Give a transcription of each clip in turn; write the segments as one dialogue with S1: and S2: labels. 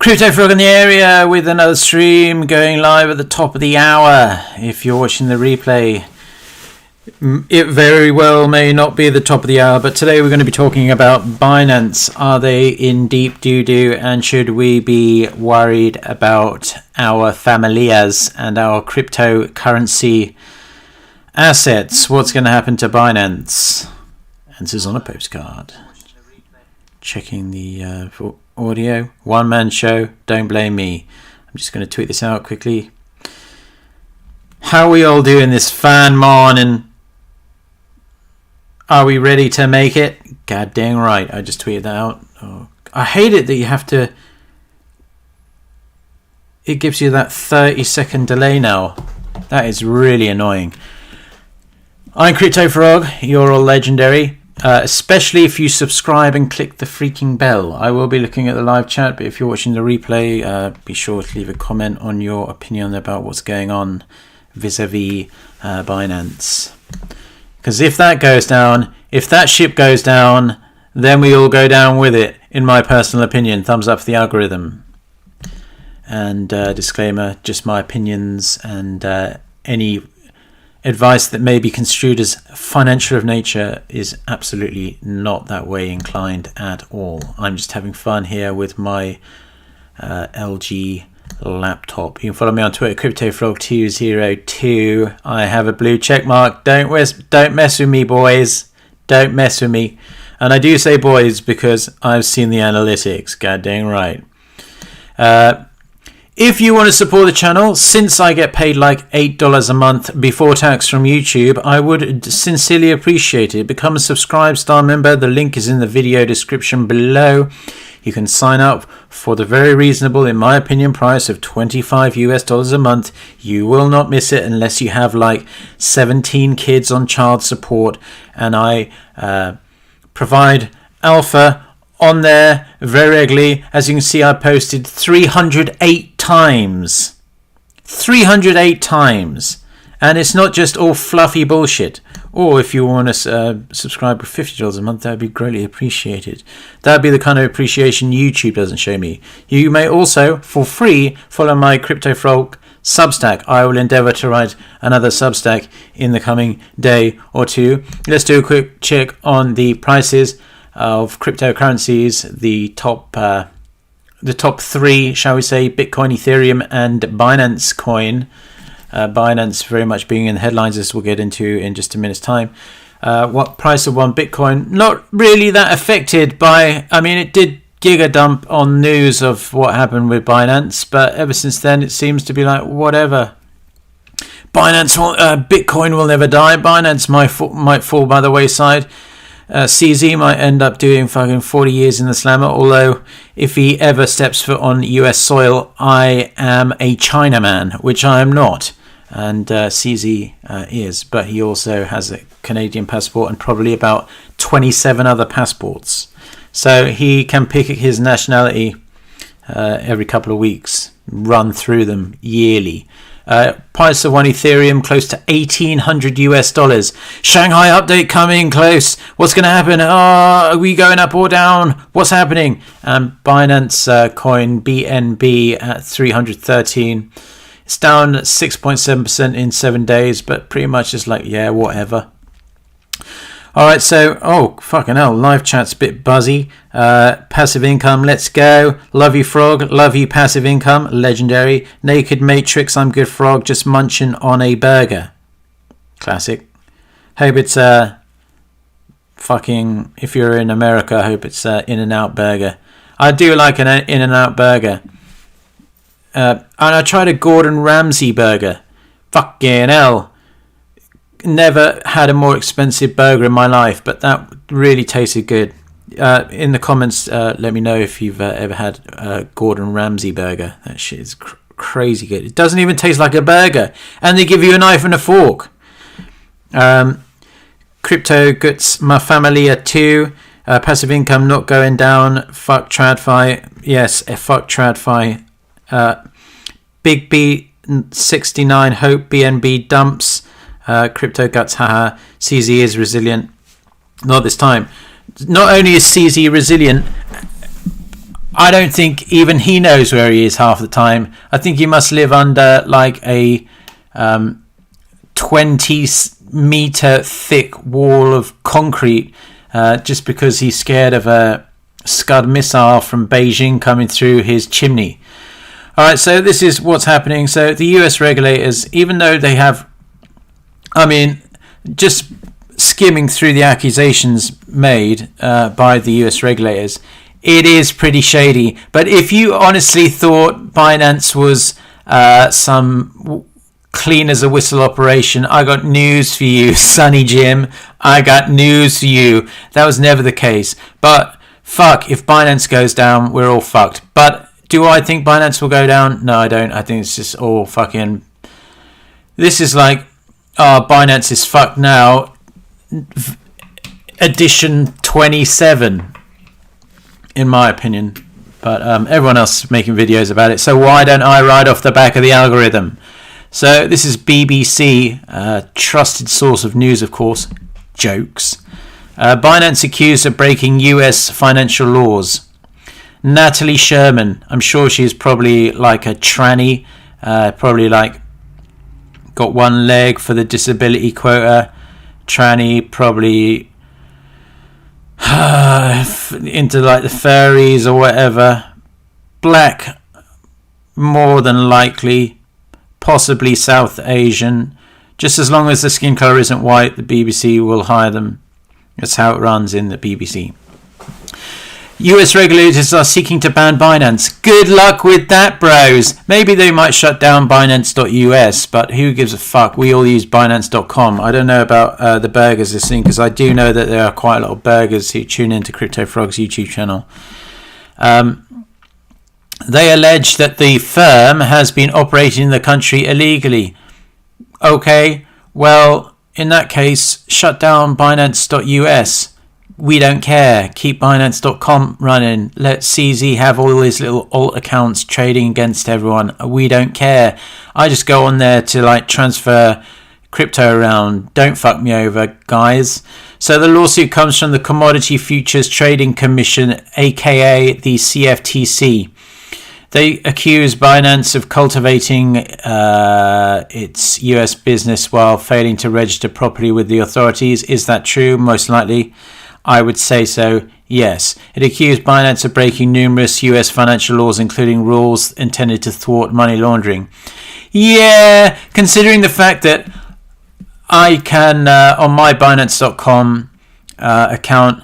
S1: Crypto Frog in the area with another stream going live at the top of the hour. If you're watching the replay, it very well may not be the top of the hour, but today we're going to be talking about Binance. Are they in deep doo-doo, and should we be worried about our familias and our cryptocurrency assets? What's going to happen to Binance? Answers on a postcard. Checking the audio. One man show, don't blame me. I'm just going to tweet this out quickly. How we all doing this fan morning? Are we ready to make it? God dang right, I just tweeted that out. Oh, I hate it that you have to... It gives you that 30-second delay now. That is really annoying. I'm Crypto Frog, you're all legendary. Especially if you subscribe and click the freaking bell. I will be looking at the live chat, but if you're watching the replay, be sure to leave a comment on your opinion about what's going on vis-a-vis Binance. Because if that goes down, if that ship goes down, then we all go down with it, in my personal opinion. Thumbs up for the algorithm. And disclaimer, just my opinions and any advice that may be construed as financial of nature is absolutely not that way inclined at all. I'm just having fun here with my LG laptop. You can follow me on Twitter, CryptoFrog202. I have a blue check mark. Don't mess with me, boys. Don't mess with me. And I do say boys because I've seen the analytics. God dang right. If you want to support the channel, since I get paid like $8 a month before tax from YouTube, I would sincerely appreciate it. Become a Subscribe Star member. The link is in the video description below. You can sign up for the very reasonable, in my opinion, price of $25 a month. You will not miss it unless you have like 17 kids on child support. And I provide alpha on there very regularly. As you can see, I posted 308 times. 308 times. And it's not just all fluffy bullshit. Or if you want to subscribe for $50 a month, that would be greatly appreciated. That would be the kind of appreciation YouTube doesn't show me. You may also, for free, follow my Crypto Frog Substack. I will endeavour to write another Substack in the coming day or two. Let's do a quick check on the prices of cryptocurrencies. The top three, shall we say, Bitcoin, Ethereum, and Binance Coin. Binance very much being in the headlines, as we'll get into in just a minute's time. What price of one Bitcoin? Not really that affected by, I mean, it did giga dump on news of what happened with Binance, but ever since then it seems to be like, whatever. Bitcoin will never die. Binance might fall by the wayside. CZ might end up doing fucking 40 years in the slammer, although if he ever steps foot on US soil, I am a Chinaman, which I am not. And CZ is, but he also has a Canadian passport and probably about 27 other passports. So he can pick his nationality every couple of weeks, run through them yearly. Price of one Ethereum close to $1,800. Shanghai update coming close. What's going to happen? Are we going up or down? What's happening? And Binance coin BNB at 313. It's down 6.7% in 7 days, but pretty much just like, yeah, whatever. Alright, so, oh, fucking hell, live chat's a bit buzzy. Passive income, let's go. Love you, Frog. Love you, passive income. Legendary. Naked Matrix, I'm good, Frog. Just munching on a burger. Classic. Hope it's fucking, if you're in America, I hope it's In-N-Out burger. I do like an In-N-Out burger. And I tried a Gordon Ramsay burger. Fucking hell. Never had a more expensive burger in my life, but that really tasted good. In the comments, let me know if you've ever had a Gordon Ramsay burger. That shit is crazy good. It doesn't even taste like a burger, and they give you a knife and a fork. Crypto Guts, my Familia 2. Passive income not going down. Fuck TradFi. Yes, fuck TradFi. Big B 69 Hope BNB dumps. Crypto Guts, haha. CZ is resilient. Not this time. Not only is CZ resilient, I don't think even he knows where he is half the time. I think he must live under like a 20-meter thick wall of concrete just because he's scared of a Scud missile from Beijing coming through his chimney. All right, so this is what's happening. So the US regulators, even though they have, just skimming through the accusations made by the US regulators, it is pretty shady. But if you honestly thought Binance was some clean as a whistle operation, I got news for you, Sonny Jim. I got news for you. That was never the case. But fuck, if Binance goes down, we're all fucked. But do I think Binance will go down? No, I don't. I think it's just all fucking... This is like, Binance is fucked now. Edition 27, in my opinion. But everyone else is making videos about it. So why don't I ride off the back of the algorithm? So this is BBC, trusted source of news, of course. Jokes. Binance accused of breaking US financial laws. Natalie Sherman, I'm sure she's probably like a tranny, probably like got one leg for the disability quota, tranny, probably into like the furries or whatever, black, more than likely, possibly South Asian. Just as long as the skin colour isn't white, the BBC will hire them. That's how it runs in the BBC. US regulators are seeking to ban Binance. Good luck with that, bros. Maybe they might shut down Binance.us, but who gives a fuck? We all use Binance.com. I don't know about the burgers listening, because I do know that there are quite a lot of burgers who tune into Crypto Frog's YouTube channel. They allege that the firm has been operating in the country illegally. Okay, well, in that case, shut down Binance.us. We don't care. Keep Binance.com running. Let CZ have all his little alt accounts trading against everyone. We don't care. I just go on there to like transfer crypto around. Don't fuck me over, guys. So the lawsuit comes from the Commodity Futures Trading Commission, aka the CFTC. They accuse Binance of cultivating its US business while failing to register properly with the authorities. Is that true? Most likely. I would say so, yes. It accused Binance of breaking numerous US financial laws, including rules intended to thwart money laundering. Yeah, considering the fact that I can, on my Binance.com account,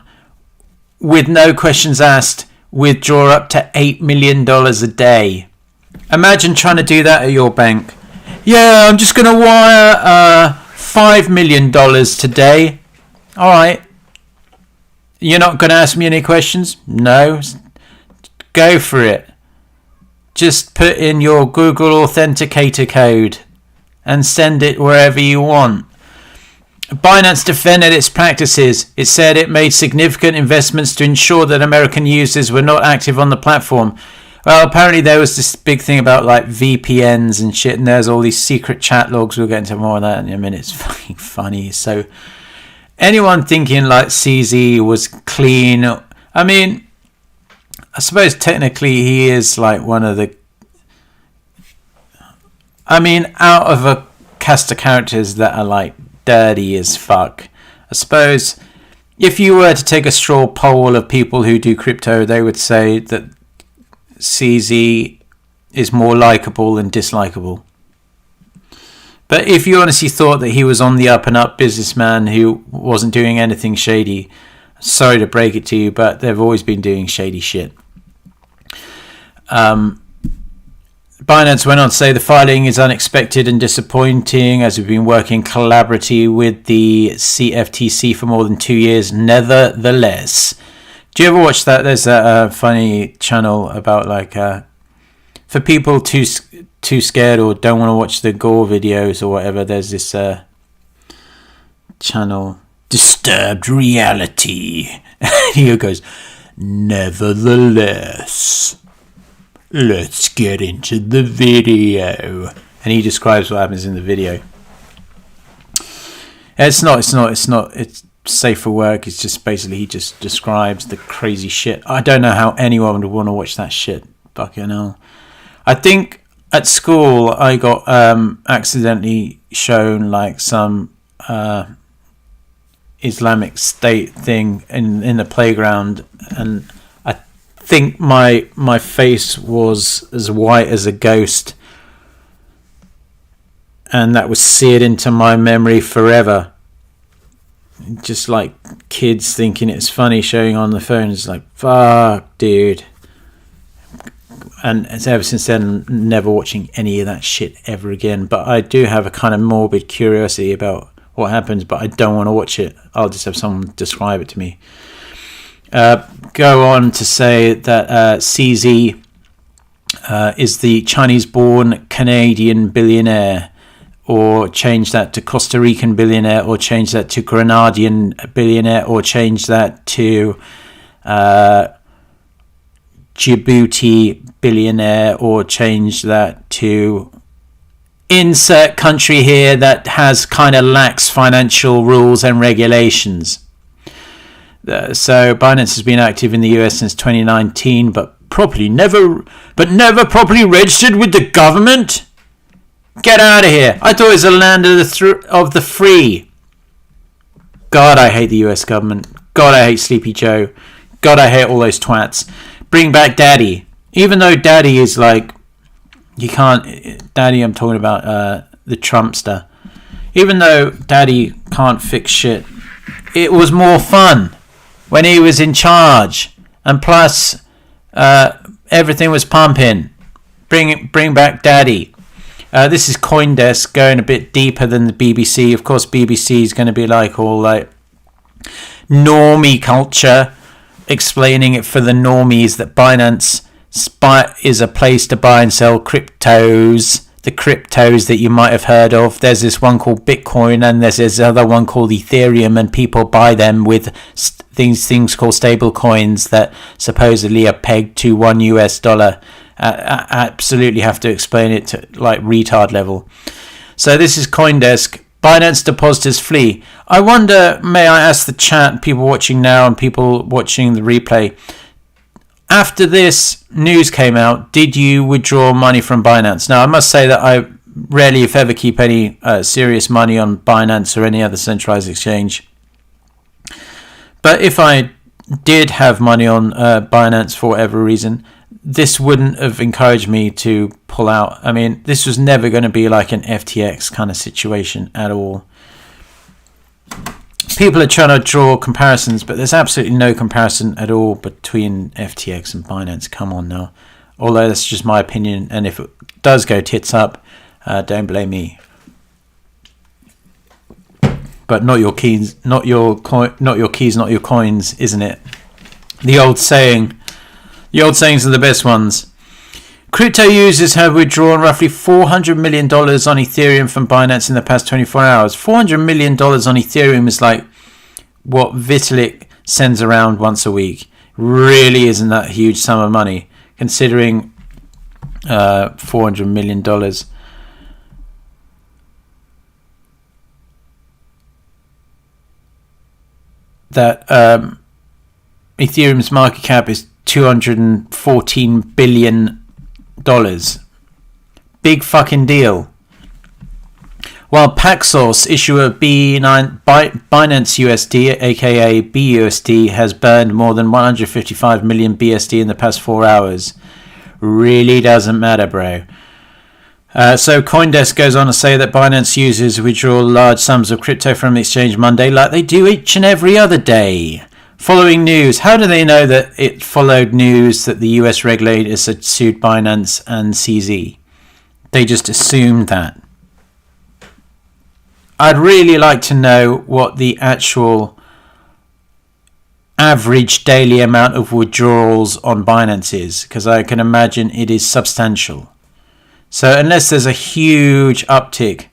S1: with no questions asked, withdraw up to $8 million a day. Imagine trying to do that at your bank. Yeah, I'm just going to wire $5 million today. All right. You're not going to ask me any questions? No. Go for it. Just put in your Google Authenticator code and send it wherever you want. Binance defended its practices. It said it made significant investments to ensure that American users were not active on the platform. Well, apparently there was this big thing about like VPNs and shit, and there's all these secret chat logs. We'll get into more of that in a minute. It's fucking funny. So anyone thinking like CZ was clean, I mean, I suppose technically he is like one of the, out of a cast of characters that are like dirty as fuck. I suppose if you were to take a straw poll of people who do crypto, they would say that CZ is more likable than dislikable. But if you honestly thought that he was on the up and up businessman who wasn't doing anything shady, sorry to break it to you, but they've always been doing shady shit. Binance went on to say the filing is unexpected and disappointing as we've been working collaboratively with the CFTC for more than 2 years. Nevertheless, do you ever watch that? There's that funny channel about like for people too scared or don't want to watch the gore videos or whatever. There's this channel, Disturbed Reality. He goes, nevertheless, let's get into the video. And he describes what happens in the video. It's safe for work. It's just basically he just describes the crazy shit. I don't know how anyone would want to watch that shit. Fucking hell. I think at school I got accidentally shown like some Islamic State thing in the playground, and I think my face was as white as a ghost, and that was seared into my memory forever. Just like kids thinking it's funny showing on the phone. It's like, fuck, dude. And ever since then, never watching any of that shit ever again. But I do have a kind of morbid curiosity about what happens, but I don't want to watch it. I'll just have someone describe it to me. Go on to say that CZ is the Chinese-born Canadian billionaire, or change that to Costa Rican billionaire, or change that to Grenadian billionaire, or change that to Djibouti billionaire, or change that to insert country here that has kind of lax financial rules and regulations. So Binance has been active in the US since 2019, but never properly registered with the government. Get out of here! I thought it was a land of the free. God, I hate the US government. God, I hate Sleepy Joe. God, I hate all those twats. Bring back Daddy. Even though Daddy is like, you can't. Daddy, I'm talking about the Trumpster. Even though Daddy can't fix shit, it was more fun when he was in charge, and plus everything was pumping. Bring back Daddy. This is CoinDesk, going a bit deeper than the BBC. Of course, BBC is going to be like all like normie culture, explaining it for the normies that Binance is a place to buy and sell cryptos. The cryptos that you might have heard of. There's this one called Bitcoin, and there's this other one called Ethereum, and people buy them with things called stable coins that supposedly are pegged to $1. Absolutely have to explain it to like retard level. So this is CoinDesk. Binance depositors flee. I wonder, may I ask the chat, people watching now and people watching the replay, after this news came out, did you withdraw money from Binance? Now, I must say that I rarely, if ever, keep any serious money on Binance or any other centralized exchange. But if I did have money on Binance for whatever reason, this wouldn't have encouraged me to pull out. I mean, this was never going to be like an FTX kind of situation at all. People are trying to draw comparisons, but there's absolutely no comparison at all between FTX and Binance. Come on now. Although that's just my opinion, and if it does go tits up, don't blame me. But not your keys, not your coins, isn't it? The old sayings are the best ones. Crypto users have withdrawn roughly $400 million on Ethereum from Binance in the past 24 hours. $400 million on Ethereum is like what Vitalik sends around once a week. Really isn't that a huge sum of money, considering $400 million. That Ethereum's market cap is $214 billion. Big fucking deal. While Paxos, issuer of Binance USD, aka BUSD, has burned more than 155 million BSD in the past 4 hours. Really doesn't matter, bro. So CoinDesk goes on to say that Binance users withdraw large sums of crypto from the exchange Monday like they do each and every other day. Following news. How do they know that it followed news that the US regulators had sued Binance and CZ? They just assumed that. I'd really like to know what the actual average daily amount of withdrawals on Binance is, because I can imagine it is substantial. So unless there's a huge uptick,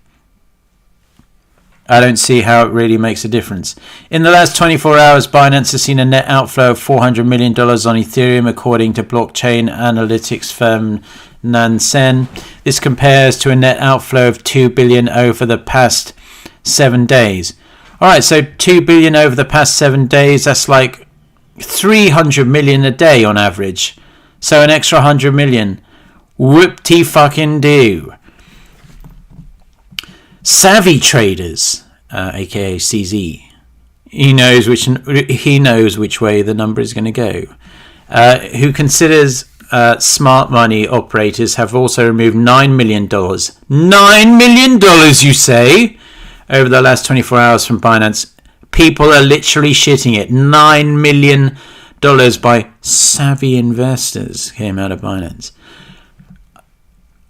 S1: I don't see how it really makes a difference. In the last 24 hours, Binance has seen a net outflow of $400 million on Ethereum, according to blockchain analytics firm Nansen. This compares to a net outflow of $2 billion over the past 7 days. All right, so 2 billion over the past 7 days. That's like 300 million a day on average. So an extra 100 million. Whoop-de-fucking-do. Savvy traders, aka CZ. He knows which way the number is going to go. Who considers smart money operators have also removed $9 million. $9 million, you say? Over the last 24 hours from Binance. People are literally shitting it. $9 million by savvy investors came out of Binance.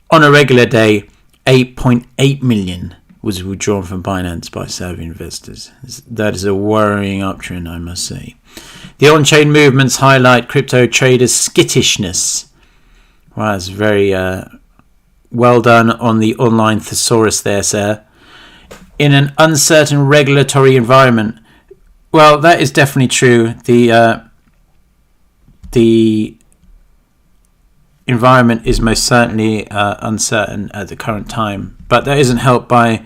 S1: On a regular day, 8.8 million was withdrawn from Binance by savvy investors. That is a worrying uptrend, I must say. The on-chain movements highlight crypto traders' skittishness. Wow, that's very well done on the online thesaurus there, sir. In an uncertain regulatory environment. Well, that is definitely true. The environment is most certainly uncertain at the current time. But that isn't helped by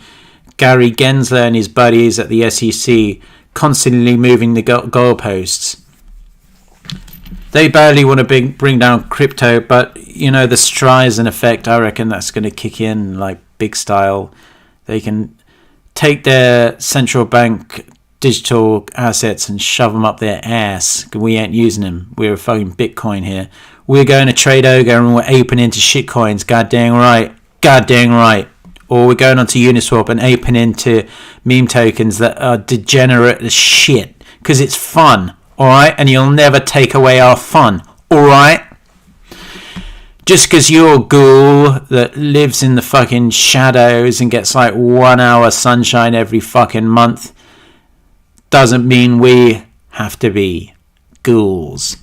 S1: Gary Gensler and his buddies at the SEC constantly moving the goalposts. They barely want to bring down crypto, but, you know, the Streisand effect, I reckon that's going to kick in like big style. They can take their central bank digital assets and shove them up their ass. We ain't using them. We're fucking Bitcoin here. We're going to trade Ogre and we're aping into shitcoins. God dang right. God dang right. Or we're going onto Uniswap and aping into meme tokens that are degenerate as shit. Because it's fun. Alright? And you'll never take away our fun. Alright? Just because you're a ghoul that lives in the fucking shadows and gets like 1 hour sunshine every fucking month doesn't mean we have to be ghouls.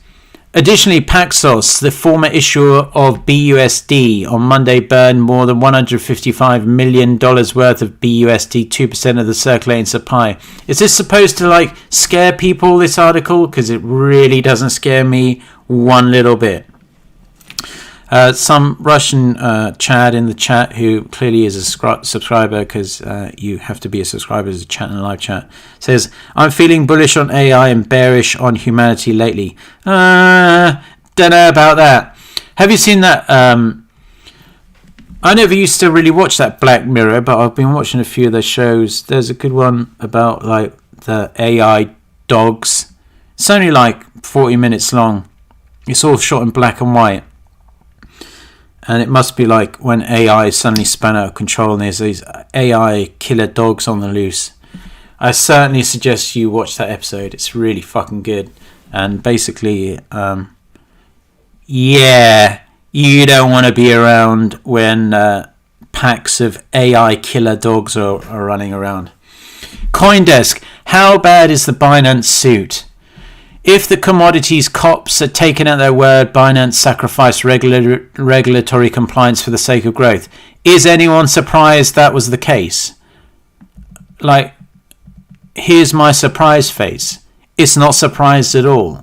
S1: Additionally, Paxos, the former issuer of BUSD, on Monday burned more than $155 million worth of BUSD, 2% of the circulating supply. Is this supposed to like scare people, this article? Because it really doesn't scare me one little bit. Some Russian Chad in the chat, who clearly is a subscriber, because you have to be a subscriber as a chat and a live chat, says, I'm feeling bullish on AI and bearish on humanity lately. Don't know about that. Have you seen that? I never used to really watch that Black Mirror, but I've been watching a few of those shows. There's a good one about like the AI dogs. It's only like 40 minutes long. It's all shot in black and white. And it must be like when AI suddenly spun out of control and there's these AI killer dogs on the loose. I certainly suggest you watch that episode. It's really fucking good. And basically, yeah, you don't want to be around when packs of AI killer dogs are running around. CoinDesk, how bad is the Binance suit? If the commodities cops are taken at their word, Binance sacrificed regulatory compliance for the sake of growth. Is anyone surprised that was the case? Like, here's my surprise face. It's not surprised at all.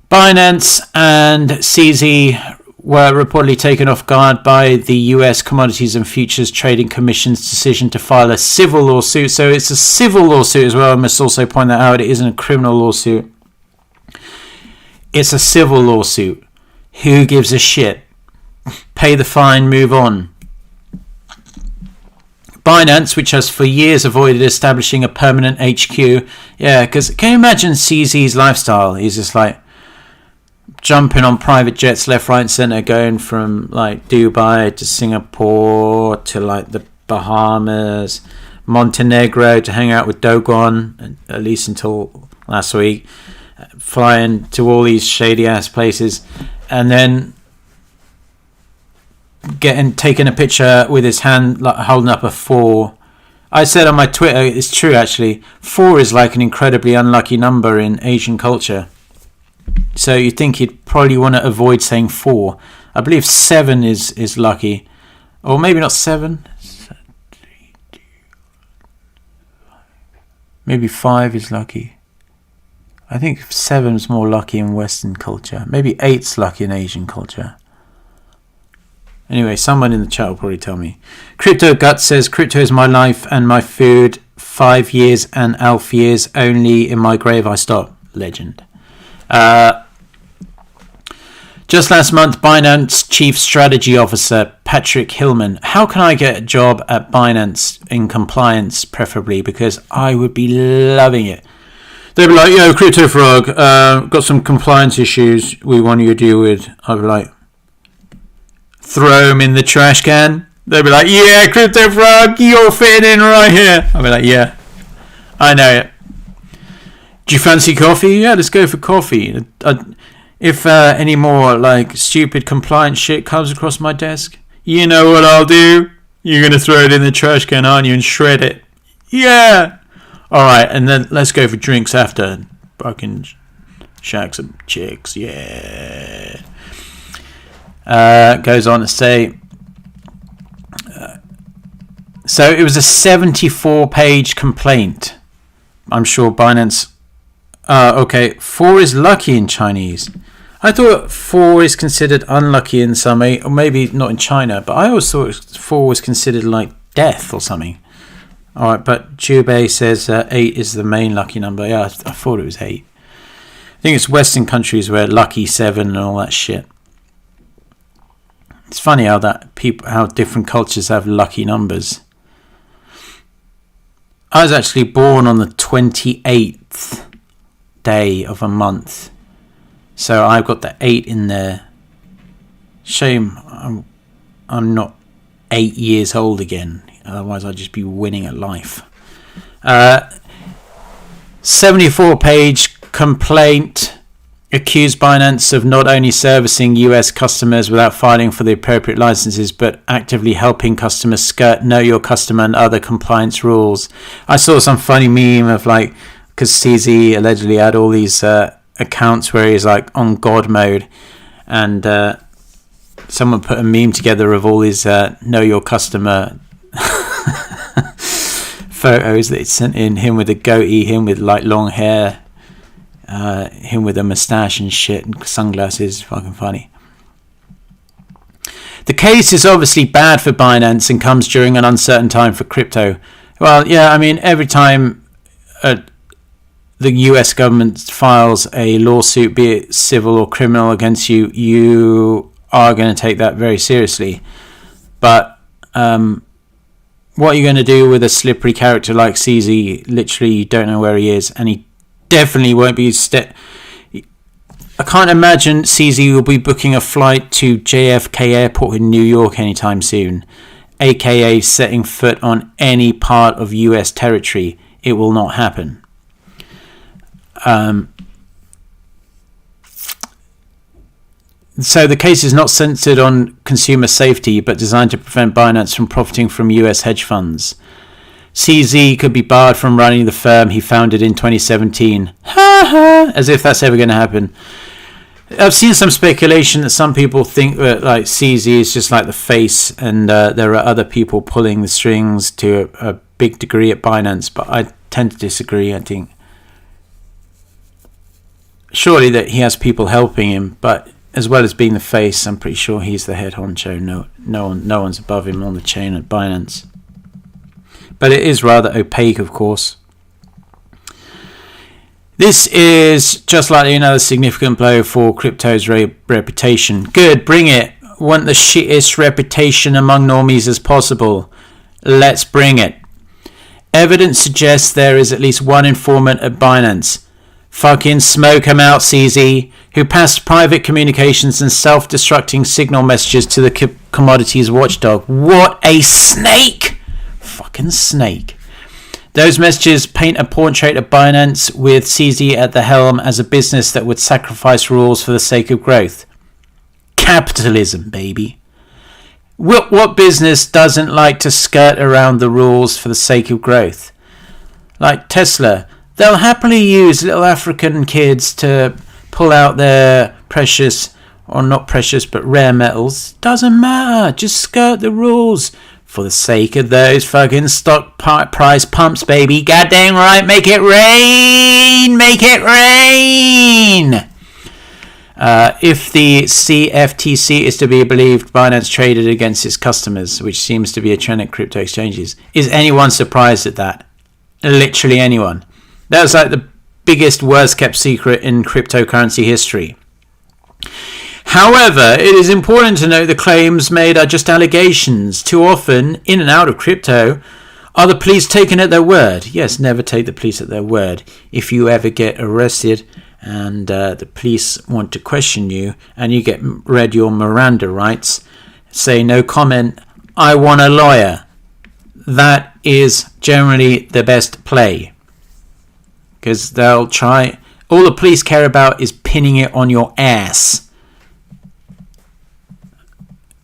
S1: Binance and CZ were reportedly taken off guard by the US Commodities and Futures Trading Commission's decision to file a civil lawsuit. So it's a civil lawsuit as well. I must also point that out. It isn't a criminal lawsuit. It's a civil lawsuit. Who gives a shit? Pay the fine, move on. Binance, which has for years avoided establishing a permanent HQ. Yeah, because can you imagine CZ's lifestyle? He's just like jumping on private jets left, right and centre, going from like Dubai to Singapore to like the Bahamas, Montenegro to hang out with Dogon, at least until last week, flying to all these shady ass places, and then taking a picture with his hand like holding up a 4. I said on my Twitter, it's true actually, 4 is like an incredibly unlucky number in Asian culture. So you think he'd probably want to avoid saying 4. I believe 7 is lucky. Or maybe not 7. Maybe 5 is lucky. I think 7's more lucky in Western culture. Maybe 8's lucky in Asian culture. Anyway, someone in the chat will probably tell me. Crypto Gut says, crypto is my life and my food. 5 years and Alf years. Only in my grave I stop. Legend. Just last month, Binance Chief Strategy Officer Patrick Hillman. How can I get a job at Binance in compliance, preferably? Because I would be loving it. They'd be like, yo, Crypto Frog, got some compliance issues we want you to deal with. I'd be like, throw them in the trash can. They'd be like, yeah, Crypto Frog, you're fitting in right here. I'd be like, yeah, I know it. Do you fancy coffee? Yeah, let's go for coffee. If any more like stupid compliance shit comes across my desk, you know what I'll do? You're going to throw it in the trash can, aren't you, and shred it? Yeah. All right, and then let's go for drinks after. Fucking shag some chicks, yeah. Goes on to say, so it was a 74-page complaint. I'm sure Binance... okay, 4 is lucky in Chinese. I thought 4 is considered unlucky in some, or maybe not in China, but I always thought 4 was considered like death or something. All right, but Jubei says 8 is the main lucky number. Yeah, I thought it was 8. I think it's Western countries where lucky 7 and all that shit. It's funny how different cultures have lucky numbers. I was actually born on the 28th day of a month, so I've got the 8 in there. Shame I'm not 8 years old again. Otherwise, I'd just be winning at life. 74-page complaint accused Binance of not only servicing US customers without filing for the appropriate licenses, but actively helping customers skirt Know Your Customer and other compliance rules. I saw some funny meme of like, because CZ allegedly had all these accounts where he's like on God mode, and someone put a meme together of all these Know Your Customer photos that it sent in, him with a goatee, him with like long hair, him with a mustache and shit and sunglasses. Fucking funny. The case is obviously bad for Binance and comes during an uncertain time for crypto. Well, yeah, I mean, every time the US government files a lawsuit, be it civil or criminal, against you, you are going to take that very seriously. But what are you going to do with a slippery character like CZ? Literally, you don't know where he is, and he definitely won't be... I can't imagine CZ will be booking a flight to JFK Airport in New York anytime soon, aka setting foot on any part of US territory. It will not happen. So the case is not centered on consumer safety, but designed to prevent Binance from profiting from US hedge funds. CZ could be barred from running the firm he founded in 2017. As if that's ever going to happen. I've seen some speculation that some people think that like CZ is just like the face, and there are other people pulling the strings to a big degree at Binance, but I tend to disagree. I think surely that he has people helping him, but as well as being the face, I'm pretty sure he's the head honcho. No one's above him on the chain at Binance. But it is rather opaque, of course. This is just likely another significant blow for crypto's reputation. Good, bring it. Want the shittest reputation among normies as possible. Let's bring it. Evidence suggests there is at least one informant at Binance. Fucking smoke him out, CZ, who passed private communications and self-destructing signal messages to the commodities watchdog. What a snake! Fucking snake. Those messages paint a portrait of Binance with CZ at the helm as a business that would sacrifice rules for the sake of growth. Capitalism, baby. What business doesn't like to skirt around the rules for the sake of growth? Like Tesla. They'll happily use little African kids to pull out their precious, or not precious, but rare metals. Doesn't matter. Just skirt the rules for the sake of those fucking stock price pumps, baby. Goddamn right. Make it rain. Make it rain. If the CFTC is to be believed, Binance traded against its customers, which seems to be a trend at crypto exchanges. Is anyone surprised at that? Literally anyone. That was like the biggest, worst kept secret in cryptocurrency history. However, it is important to note the claims made are just allegations. Too often, in and out of crypto, are the police taken at their word? Yes, never take the police at their word. If you ever get arrested and the police want to question you and you get read your Miranda rights, say no comment, I want a lawyer. That is generally the best play. Because they'll try, all the police care about is pinning it on your ass.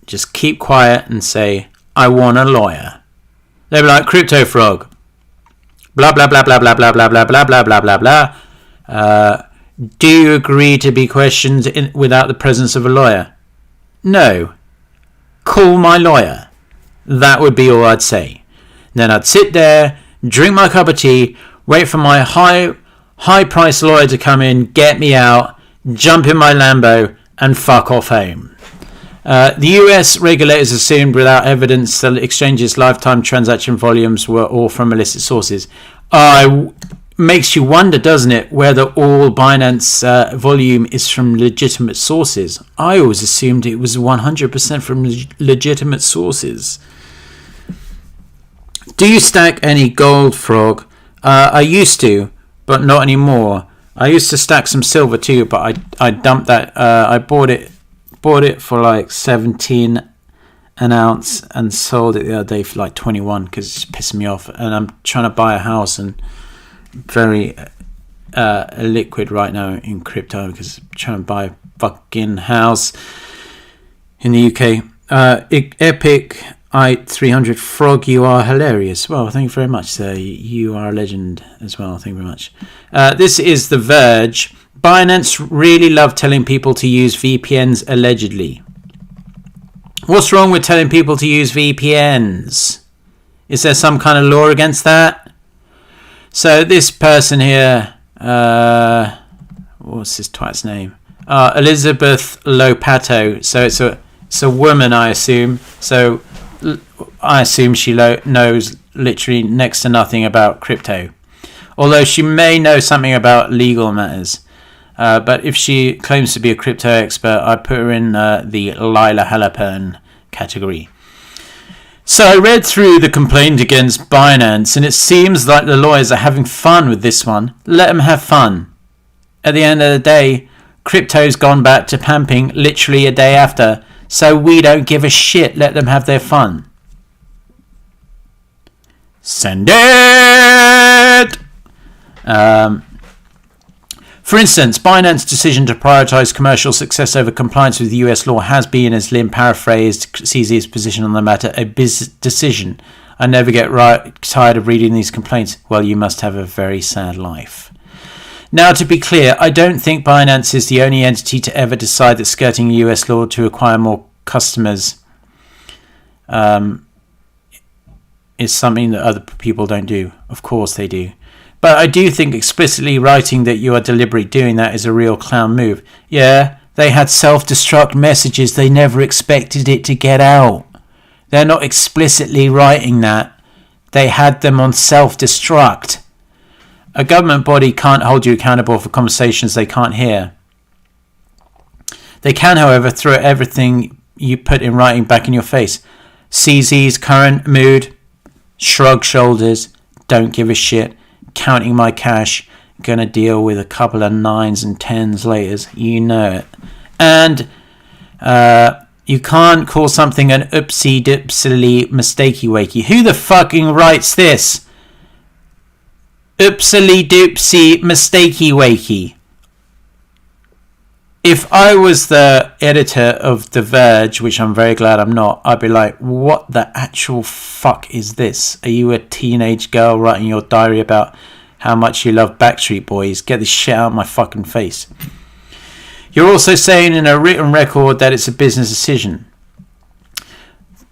S1: Just keep quiet and say, I want a lawyer. They'll be like, Crypto Frog. Blah, blah, blah, blah, blah, blah, blah, blah, blah, blah, blah, blah, blah. Do you agree to be questioned without the presence of a lawyer? No. Call my lawyer. That would be all I'd say. Then I'd sit there, drink my cup of tea, wait for my high-priced lawyer to come in, get me out, jump in my Lambo, and fuck off home. The US regulators assumed without evidence that exchanges' lifetime transaction volumes were all from illicit sources. Makes you wonder, doesn't it, whether all Binance volume is from legitimate sources. I always assumed it was 100% from legitimate sources. Do you stack any gold, Frog? I used to, but not anymore. I used to stack some silver too, but I dumped that. I bought it for like 17 an ounce and sold it the other day for like 21 because it's pissing me off. And I'm trying to buy a house and very liquid right now in crypto because I'm trying to buy a fucking house in the UK. Epic I300 Frog, you are hilarious. Well, thank you very much, sir. You are a legend as well. Thank you very much. This is The Verge. Binance really love telling people to use VPNs, allegedly. What's wrong with telling people to use VPNs? Is there some kind of law against that? So this person here, what's this twat's name? Elizabeth Lopato. So it's a woman, I assume. So I assume she knows literally next to nothing about crypto. Although she may know something about legal matters. But if she claims to be a crypto expert, I put her in the Lila Halapern category. So I read through the complaint against Binance, and it seems like the lawyers are having fun with this one. Let them have fun. At the end of the day, crypto's gone back to pumping literally a day after, so we don't give a shit. Let them have their fun. Send it! For instance, Binance's decision to prioritize commercial success over compliance with US law has been, as Lim paraphrased CZ's position on the matter, a decision. I never get tired of reading these complaints. Well, you must have a very sad life. Now, to be clear, I don't think Binance is the only entity to ever decide that skirting US law to acquire more customers is something that other people don't do. Of course they do. But I do think explicitly writing that you are deliberately doing that is a real clown move. Yeah, they had self-destruct messages. They never expected it to get out. They're not explicitly writing that. They had them on self-destruct. A government body can't hold you accountable for conversations they can't hear. They can, however, throw everything you put in writing back in your face. CZ's current mood, shrug shoulders, don't give a shit. Counting my cash, gonna deal with a couple of 9s and 10s later, you know it. And you can't call something an oopsie doopsily mistakey wakey. Who the fucking writes this? Oopsily doopsie mistakey wakey. If I was the editor of The Verge, which I'm very glad I'm not, I'd be like, what the actual fuck is this? Are you a teenage girl writing your diary about how much you love Backstreet Boys? Get this shit out of my fucking face. You're also saying in a written record that it's a business decision.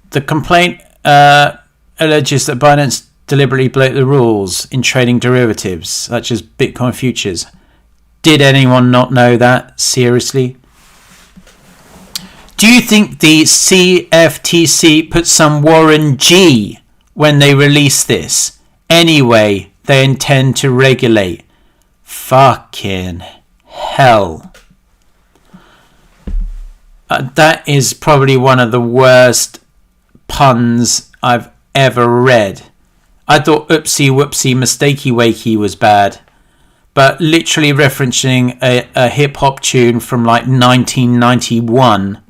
S1: The complaint alleges that Binance deliberately broke the rules in trading derivatives, such as Bitcoin futures. Did anyone not know that? Seriously? Do you think the CFTC put some Warren G when they released this? Anyway, they intend to regulate. Fucking hell. That is probably one of the worst puns I've ever read. I thought oopsie whoopsie mistakey wakey was bad, but literally referencing a hip hop tune from like 1991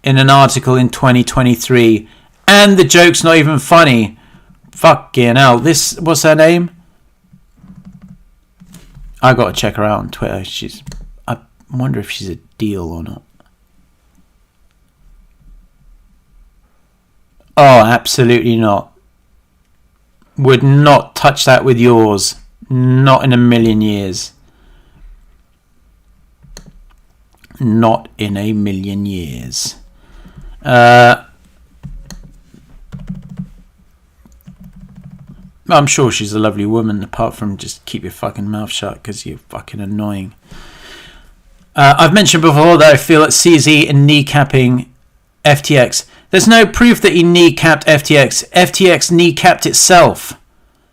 S1: in an article in 2023, and the joke's not even funny. Fucking hell. This, what's her name? I gotta check her out on Twitter. I wonder if she's a deal or not. Oh, absolutely not. Would not touch that with yours. Not in a million years. Not in a million years. I'm sure she's a lovely woman, apart from just keep your fucking mouth shut because you're fucking annoying. I've mentioned before that I feel that CZ and kneecapping FTX. There's no proof that he kneecapped FTX. FTX kneecapped itself.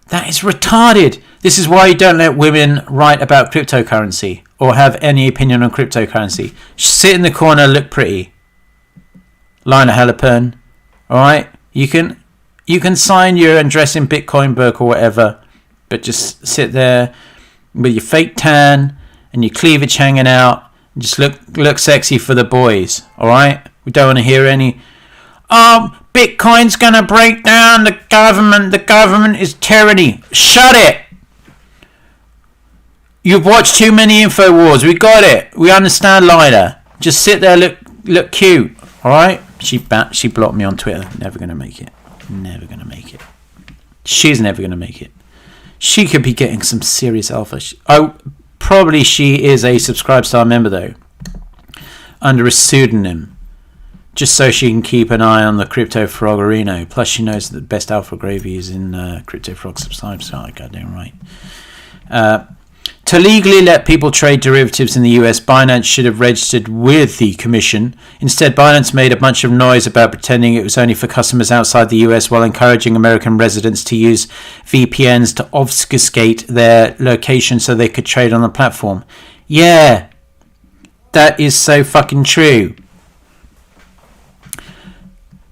S1: That is retarded. This is why you don't let women write about cryptocurrency or have any opinion on cryptocurrency. Sit in the corner, look pretty. Lina Hellapen. Alright? You can sign your and dress in Bitcoin book or whatever, but just sit there with your fake tan and your cleavage hanging out and just look sexy for the boys. Alright? We don't want to hear any, Bitcoin's gonna break down the government is tyranny. Shut it! You've watched too many InfoWars. We got it. We understand, Lina. Just sit there, look cute. Alright? She blocked me on Twitter. Never gonna make it. Never gonna make it. She's never gonna make it. She could be getting some serious alpha. Probably she is a Subscribestar member though, under a pseudonym, just so she can keep an eye on the Crypto Froggerino. Plus she knows that the best alpha gravy is in Crypto Frog Subscribestar. Goddamn right. To legally let people trade derivatives in the US, Binance should have registered with the commission. Instead, Binance made a bunch of noise about pretending it was only for customers outside the US while encouraging American residents to use VPNs to obfuscate their location so they could trade on the platform. Yeah, that is so fucking true.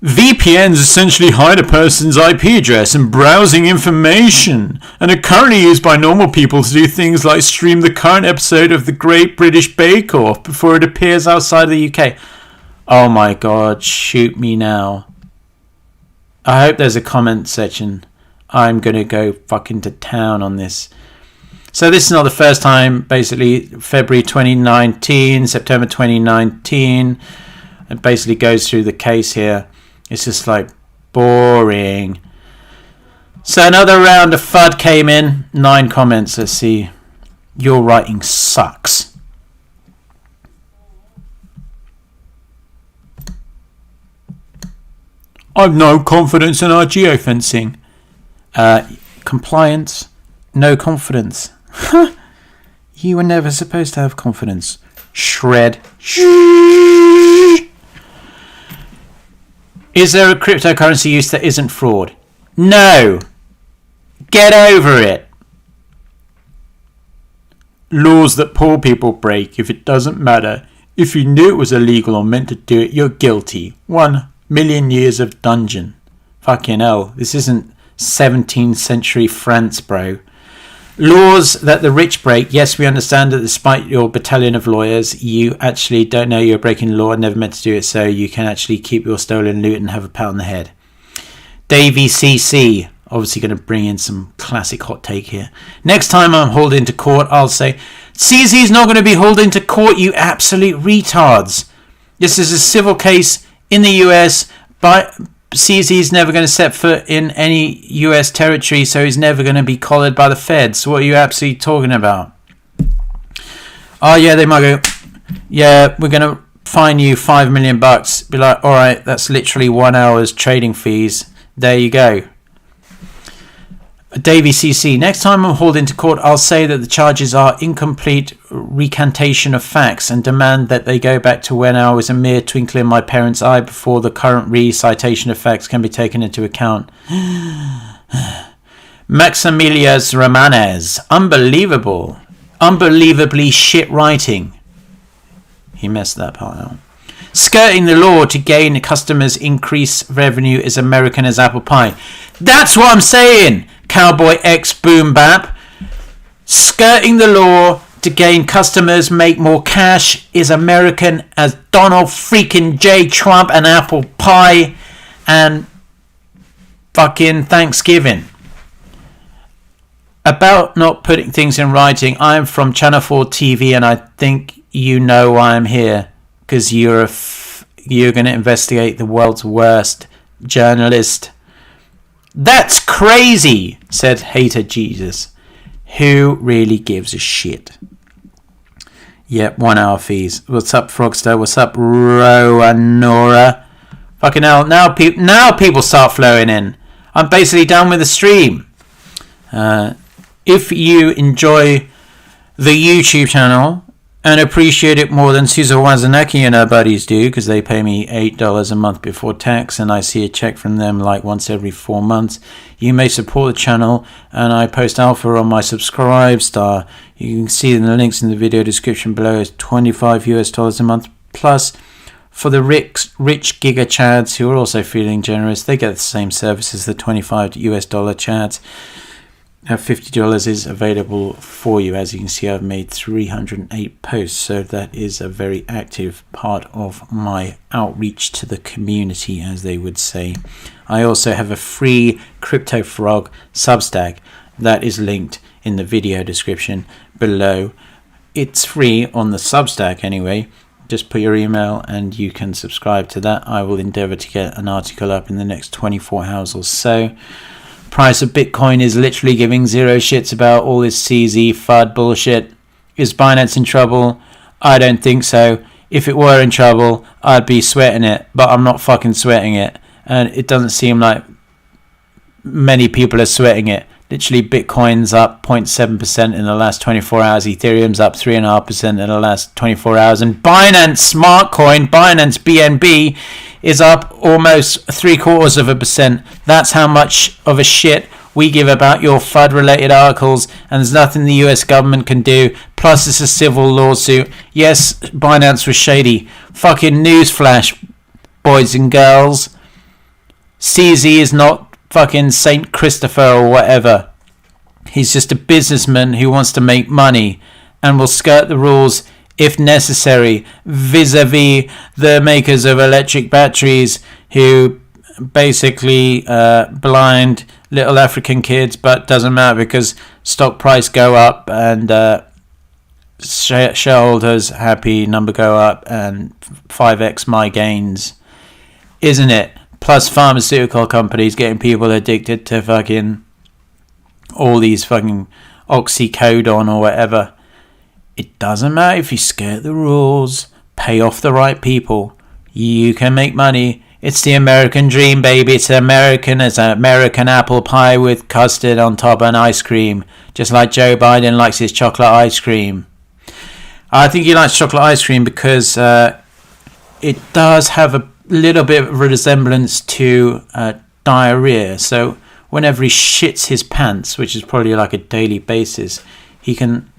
S1: VPNs essentially hide a person's IP address and browsing information, and are currently used by normal people to do things like stream the current episode of The Great British Bake Off before it appears outside of the UK. Oh my god, shoot me now. I hope there's a comment section. I'm gonna go fucking to town on this. So this is not the first time, basically. February 2019, September 2019. It basically goes through the case here. It's just like boring. So another round of FUD came in. 9 comments. Let's see. Your writing sucks. I've no confidence in our geofencing. Compliance. No confidence. You were never supposed to have confidence. Shred. Is there a cryptocurrency use that isn't fraud? No. Get over it. Laws that poor people break, if it doesn't matter. If you knew it was illegal or meant to do it, you're guilty. 1 million years of dungeon. Fucking hell. This isn't 17th century France, bro. Laws that the rich break. Yes, we understand that despite your battalion of lawyers, you actually don't know you're breaking the law and never meant to do it, so you can actually keep your stolen loot and have a pat on the head. Davey CC, obviously going to bring in some classic hot take here. Next time I'm hauled into court, I'll say, CZ's not going to be hauled into court, you absolute retards. This is a civil case in the US, but CZ's never going to set foot in any US territory, so he's never going to be collared by the feds. What are you absolutely talking about? Oh yeah, they might go, yeah, we're going to fine you $5 million. Be like, alright, that's literally 1 hour's trading fees. There you go. Davey CC, next time I'm hauled into court, I'll say that the charges are incomplete recantation of facts and demand that they go back to when I was a mere twinkle in my parents' eye before the current recitation of facts can be taken into account. Maximilias Romanes. Unbelievable. Unbelievably shit writing. He messed that part out. Skirting the law to gain customers, increase revenue is American as apple pie. That's what I'm saying, Cowboy X Boom Bap. Skirting the law to gain customers, make more cash is American as Donald freaking J. Trump and apple pie and fucking Thanksgiving. About not putting things in writing, I'm from Channel 4 TV and I think you know why I'm here. Because you're going to investigate the world's worst journalist. That's crazy, said Hater Jesus. Who really gives a shit? Yep, 1 hour fees. What's up, Frogster? What's up, Roanora? Fucking hell, now people start flowing in. I'm basically done with the stream. If you enjoy the YouTube channel and appreciate it more than Susan Wazanaki and her buddies do, because they pay me $8 a month before tax and I see a check from them like once every 4 months, you may support the channel, and I post alpha on my Subscribe Star. You can see in the links in the video description below. It's $25 a month. Plus, for the rich Giga Chads who are also feeling generous, they get the same service as the $25 Chads. $50 is available for you. As you can see, I've made 308 posts, so that is a very active part of my outreach to the community, as they would say. I also have a free Crypto Frog Substack that is linked in the video description below. It's free on the Substack anyway. Just put your email and you can subscribe to that. I will endeavor to get an article up in the next 24 hours or so. Price of Bitcoin is literally giving zero shits about all this CZ FUD bullshit. Is Binance in trouble? I don't think so. If it were in trouble, I'd be sweating it, but I'm not fucking sweating it. And it doesn't seem like many people are sweating it. Literally, Bitcoin's up 0.7% in the last 24 hours. Ethereum's up 3.5% in the last 24 hours. And Binance Smart Coin, Binance BNB, is up almost 0.75%. That's how much of a shit we give about your FUD-related articles, and there's nothing the US government can do. Plus, it's a civil lawsuit. Yes, Binance was shady. Fucking newsflash, boys and girls. CZ is not fucking Saint Christopher or whatever. He's just a businessman who wants to make money and will skirt the rules if necessary, vis-a-vis the makers of electric batteries who basically blind little African kids, but doesn't matter because stock price go up and shareholders happy number go up and 5x my gains, isn't it? Plus pharmaceutical companies getting people addicted to fucking all these fucking oxycodone or whatever. It doesn't matter if you skirt the rules, pay off the right people. You can make money. It's the American dream, baby. It's American as an American apple pie with custard on top and ice cream. Just like Joe Biden likes his chocolate ice cream. I think he likes chocolate ice cream because it does have a little bit of a resemblance to diarrhea. So whenever he shits his pants, which is probably like a daily basis, he can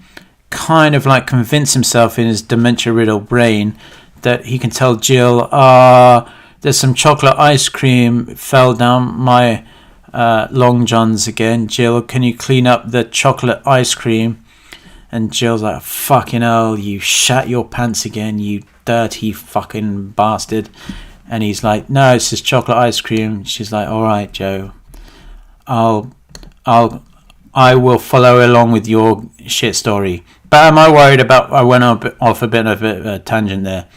S1: kind of like convince himself in his dementia-riddled brain that he can tell Jill, there's some chocolate ice cream fell down my long johns again. Jill, can you clean up the chocolate ice cream? And Jill's like, fucking hell, you shat your pants again, you dirty fucking bastard. And he's like, no, it's just chocolate ice cream. She's like, all right, Joe, I will follow along with your shit story. But am I worried about, I went off a bit of a tangent there.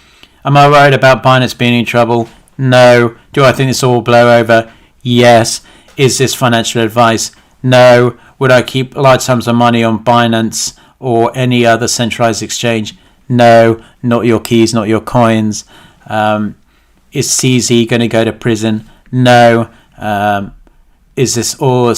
S1: Am I worried about Binance being in trouble? No. Do I think this will all blow over? Yes. Is this financial advice? No. Would I keep large sums of money on Binance or any other centralized exchange? No. Not your keys, not your coins. Is CZ going to go to prison? No. Is this all a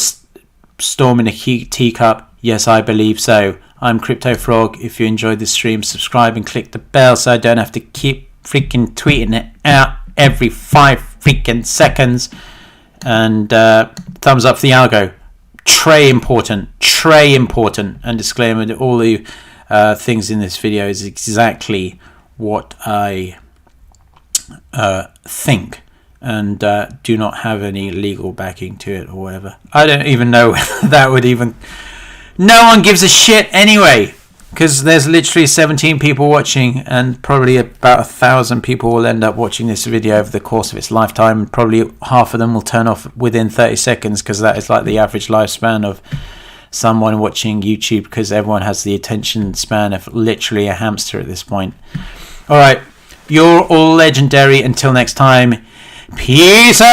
S1: storm in a teacup? Yes, I believe so. I'm Crypto Frog. If you enjoyed this stream, subscribe and click the bell so I don't have to keep freaking tweeting it out every 5 freaking seconds. And thumbs up for the algo. Très important. And disclaimer that all the things in this video is exactly what I think, and do not have any legal backing to it or whatever. I don't even know whether that would even... No one gives a shit anyway, because there's literally 17 people watching, and probably about 1,000 people will end up watching this video over the course of its lifetime. Probably half of them will turn off within 30 seconds, because that is like the average lifespan of someone watching YouTube, because everyone has the attention span of literally a hamster at this point. All right, you're all legendary. Until next time, peace out.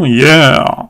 S1: Yeah.